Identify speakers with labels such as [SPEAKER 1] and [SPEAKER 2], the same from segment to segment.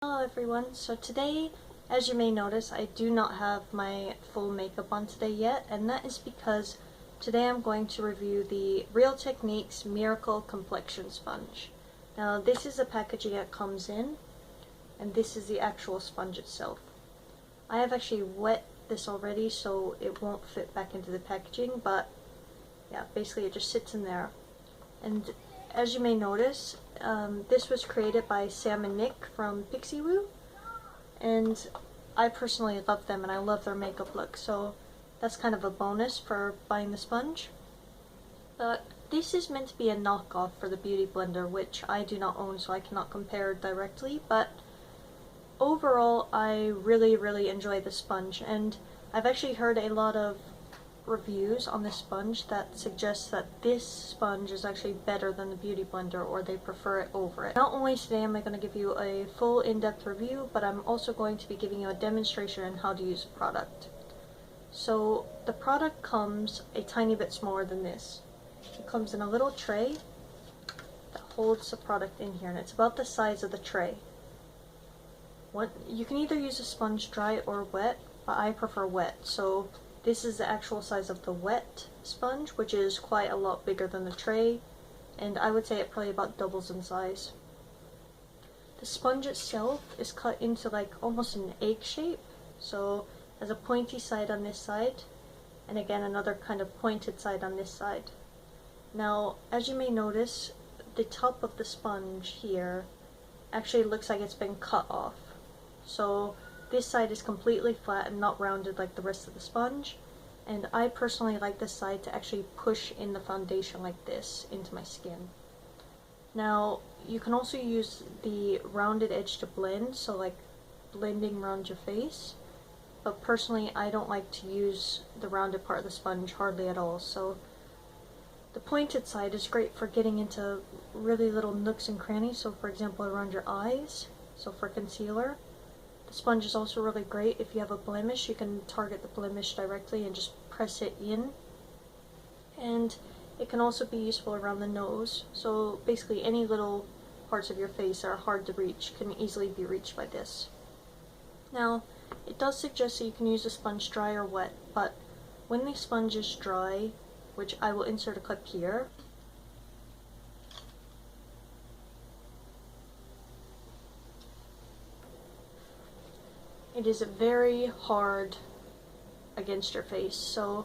[SPEAKER 1] Hello everyone, so today, as you may notice, I do not have my full makeup on today yet, and that is because today I'm going to review the Real Techniques Miracle Complexion Sponge. Now this is the packaging it comes in, and this is the actual sponge itself. I have actually wet this already so it won't fit back into the packaging, but yeah, basically it just sits in there. And as you may notice, this was created by Sam and Nic from Pixiwoo, and I personally love them and I love their makeup look, so that's kind of a bonus for buying the sponge. But this is meant to be a knockoff for the Beauty Blender, which I do not own, so I cannot compare directly, but overall I really enjoy the sponge, and I've actually heard a lot of reviews on this sponge that suggests that this sponge is actually better than the Beauty Blender, or they prefer it over it. Not only today am I going to give you a full in-depth review, but I'm also going to be giving you a demonstration on how to use the product. So the product comes a tiny bit smaller than this. It comes in a little tray that holds the product in here, and it's about the size of the tray. You can either use a sponge dry or wet, but I prefer wet, so this is the actual size of the wet sponge, which is quite a lot bigger than the tray, and I would say it probably about doubles in size. The sponge itself is cut into like almost an egg shape, so there's a pointy side on this side, and again another kind of pointed side on this side. Now, as you may notice, the top of the sponge here actually looks like it's been cut off. So this side is completely flat and not rounded like the rest of the sponge, and I personally like this side to actually push in the foundation like this into my skin. Now, you can also use the rounded edge to blend, so like blending around your face, but personally I don't like to use the rounded part of the sponge hardly at all, so the pointed side is great for getting into really little nooks and crannies, so for example around your eyes, so for concealer. The sponge is also really great if you have a blemish. You can target the blemish directly and just press it in. And it can also be useful around the nose. So basically any little parts of your face that are hard to reach can easily be reached by this. Now, it does suggest that you can use a sponge dry or wet, but when the sponge is dry, which I will insert a clip here, it is very hard against your face, so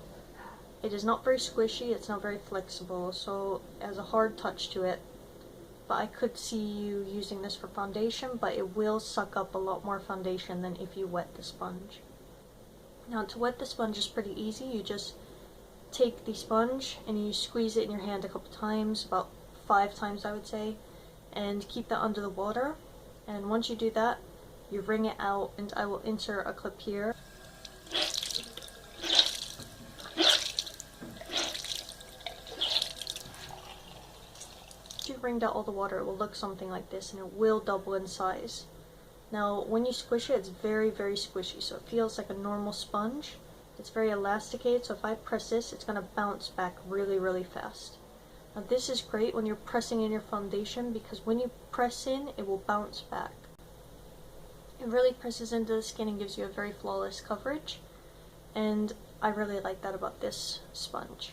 [SPEAKER 1] it is not very squishy, it's not very flexible, so it has a hard touch to it. But I could see you using this for foundation, but it will suck up a lot more foundation than if you wet the sponge. Now, to wet the sponge is pretty easy. You just take the sponge and you squeeze it in your hand a couple times, about 5 times I would say, and keep that under the water. And once you do that, you wring it out, and I will insert a clip here. Once you've wringed out all the water, it will look something like this, and it will double in size. Now, when you squish it, it's very squishy, so it feels like a normal sponge. It's very elasticated, so if I press this, it's going to bounce back really fast. Now, this is great when you're pressing in your foundation, because when you press in, it will bounce back. It really presses into the skin and gives you a very flawless coverage, and I really like that about this sponge.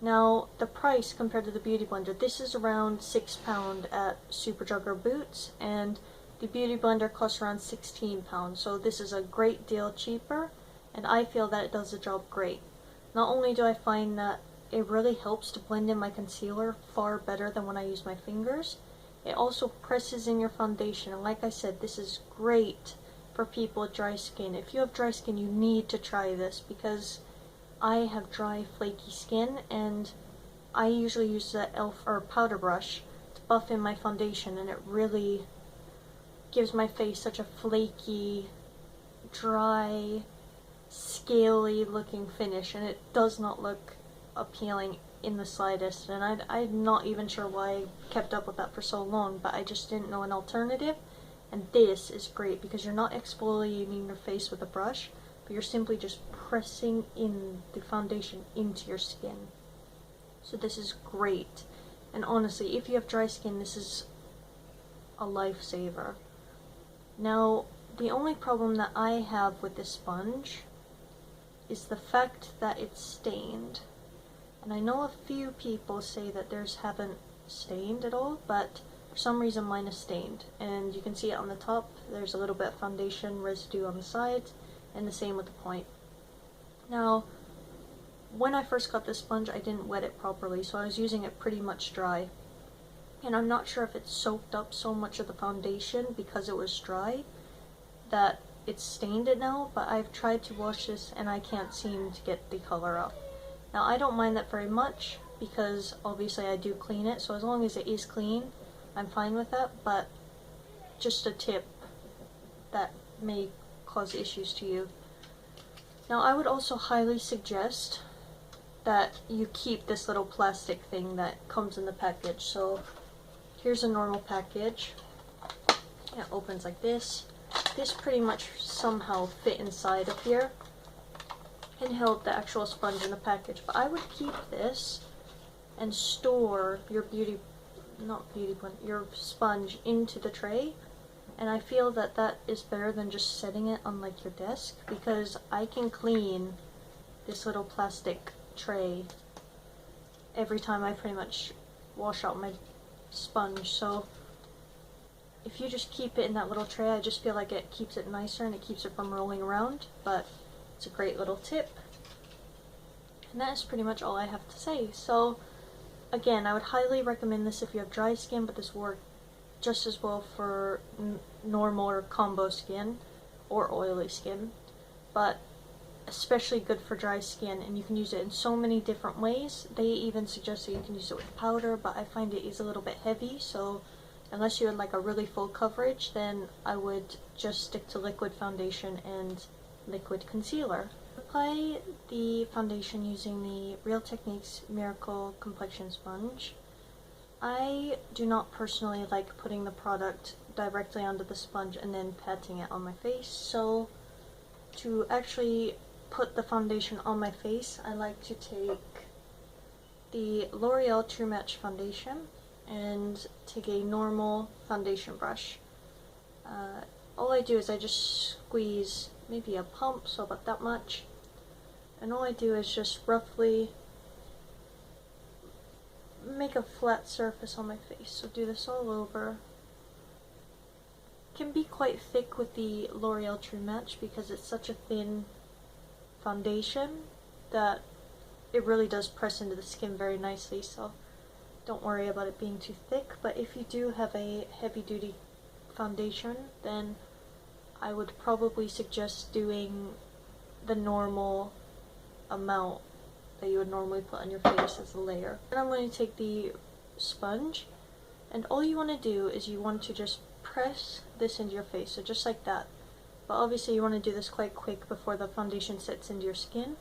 [SPEAKER 1] Now, the price compared to the Beauty Blender, this is around £6 at Superdrug or Boots, and the Beauty Blender costs around £16, so this is a great deal cheaper, and I feel that it does the job great. Not only do I find that it really helps to blend in my concealer far better than when I use my fingers, it also presses in your foundation, and like I said, this is great for people with dry skin. If you have dry skin, you need to try this, because I have dry, flaky skin, and I usually use the e.l.f. or powder brush to buff in my foundation, and it really gives my face such a flaky, dry, scaly looking finish, and it does not look appealing in the slightest, and I'm not even sure why I kept up with that for so long, but I just didn't know an alternative, and this is great because you're not exfoliating your face with a brush, but you're simply just pressing in the foundation into your skin. So this is great, and honestly, if you have dry skin, this is a lifesaver. Now, the only problem that I have with this sponge is the fact that it's stained. And I know a few people say that theirs haven't stained at all, but for some reason mine is stained. And you can see it on the top, there's a little bit of foundation residue on the sides, and the same with the point. Now, when I first got this sponge, I didn't wet it properly, so I was using it pretty much dry. And I'm not sure if it soaked up so much of the foundation because it was dry that it's stained it now, but I've tried to wash this and I can't seem to get the color off. Now, I don't mind that very much because obviously I do clean it, so as long as it is clean, I'm fine with that, but just a tip that may cause issues to you. Now, I would also highly suggest that you keep this little plastic thing that comes in the package. So here's a normal package. It opens like this. This pretty much somehow fit inside of here and held the actual sponge in the package. But I would keep this and store your your sponge into the tray. And I feel that that is better than just setting it on like your desk, because I can clean this little plastic tray every time I pretty much wash out my sponge. So if you just keep it in that little tray, I just feel like it keeps it nicer and it keeps it from rolling around. But it's a great little tip. And that is pretty much all I have to say. So again, I would highly recommend this if you have dry skin, but this will work just as well for normal or combo skin or oily skin, but especially good for dry skin, and you can use it in so many different ways. They even suggest that you can use it with powder, but I find it is a little bit heavy, so unless you had like a really full coverage, then I would just stick to liquid foundation and liquid concealer. Apply the foundation using the Real Techniques Miracle Complexion Sponge. I do not personally like putting the product directly onto the sponge and then patting it on my face, so to actually put the foundation on my face, I like to take the L'Oreal True Match foundation and take a normal foundation brush. All I do is I just squeeze maybe a pump, so about that much, and all I do is just roughly make a flat surface on my face. So do this all over. It can be quite thick with the L'Oreal True Match because it's such a thin foundation that it really does press into the skin very nicely, so don't worry about it being too thick. But if you do have a heavy duty foundation, then I would probably suggest doing the normal amount that you would normally put on your face as a layer. Then I'm going to take the sponge, and all you want to do is you want to just press this into your face, so just like that. But obviously you want to do this quite quick before the foundation sets into your skin.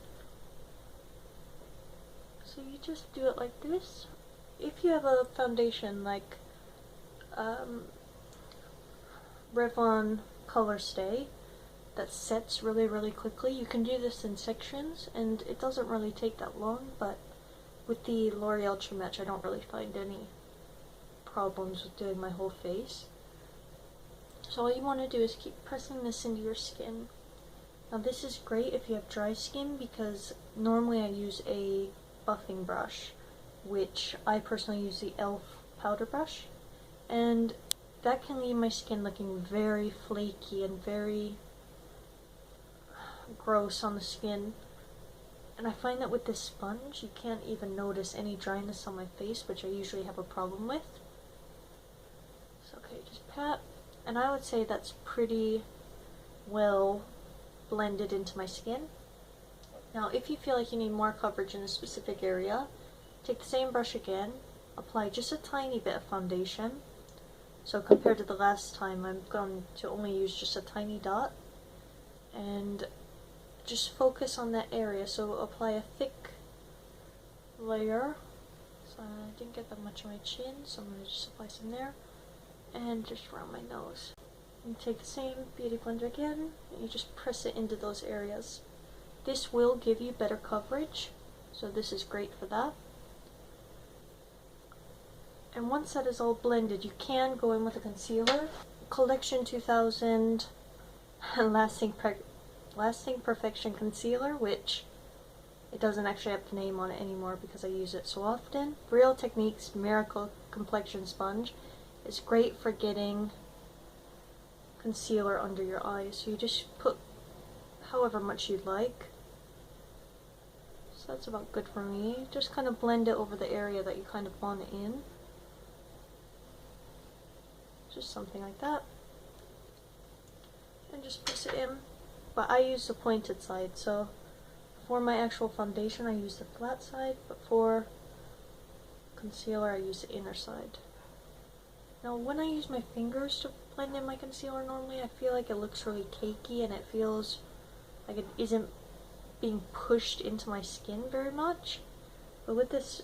[SPEAKER 1] So you just do it like this. If you have a foundation like Revlon Color Stay that sets really quickly, you can do this in sections and it doesn't really take that long, but with the L'Oreal True Match I don't really find any problems with doing my whole face. So all you want to do is keep pressing this into your skin. Now this is great if you have dry skin, because normally I use a buffing brush, which I personally use the e.l.f. powder brush, and that can leave my skin looking very flaky and very gross on the skin. And I find that with this sponge you can't even notice any dryness on my face, which I usually have a problem with. So okay, just pat, and I would say that's pretty well blended into my skin. Now if you feel like you need more coverage in a specific area, take the same brush again, apply just a tiny bit of foundation. So compared to the last time, I'm going to only use just a tiny dot, and just focus on that area. So apply a thick layer. So I didn't get that much on my chin, so I'm going to just apply some there, and just around my nose. And take the same beauty blender again, and you just press it into those areas. This will give you better coverage, so this is great for that. And once that is all blended, you can go in with a concealer, Collection 2000 Lasting Perfection Concealer, which it doesn't actually have the name on it anymore because I use it so often. Real Techniques Miracle Complexion Sponge is great for getting concealer under your eyes. So you just put however much you'd like. So that's about good for me. Just kind of blend it over the area that you kind of want it in. Just something like that. And just press it in. But I use the pointed side, so for my actual foundation I use the flat side, but for concealer I use the inner side. Now when I use my fingers to blend in my concealer normally, I feel like it looks really cakey and it feels like it isn't being pushed into my skin very much. But with this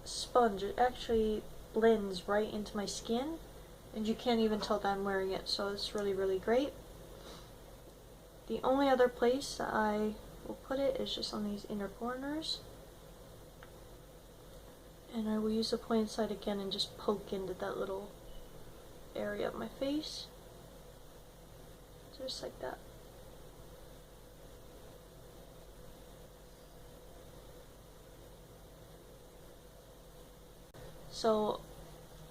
[SPEAKER 1] sponge, it actually blends right into my skin and you can't even tell that I'm wearing it, so it's really, really great. The only other place that I will put it is just on these inner corners. And I will use the pointed side again and just poke into that little area of my face. Just like that. So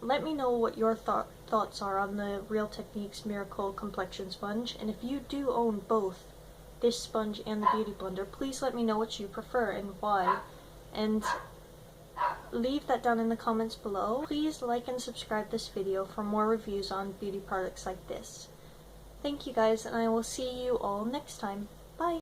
[SPEAKER 1] let me know what your thoughts are on the Real Techniques Miracle Complexion Sponge, and if you do own both this sponge and the Beauty Blender, please let me know what you prefer and why, and leave that down in the comments below. Please like and subscribe this video for more reviews on beauty products like this. Thank you guys, and I will see you all next time. Bye!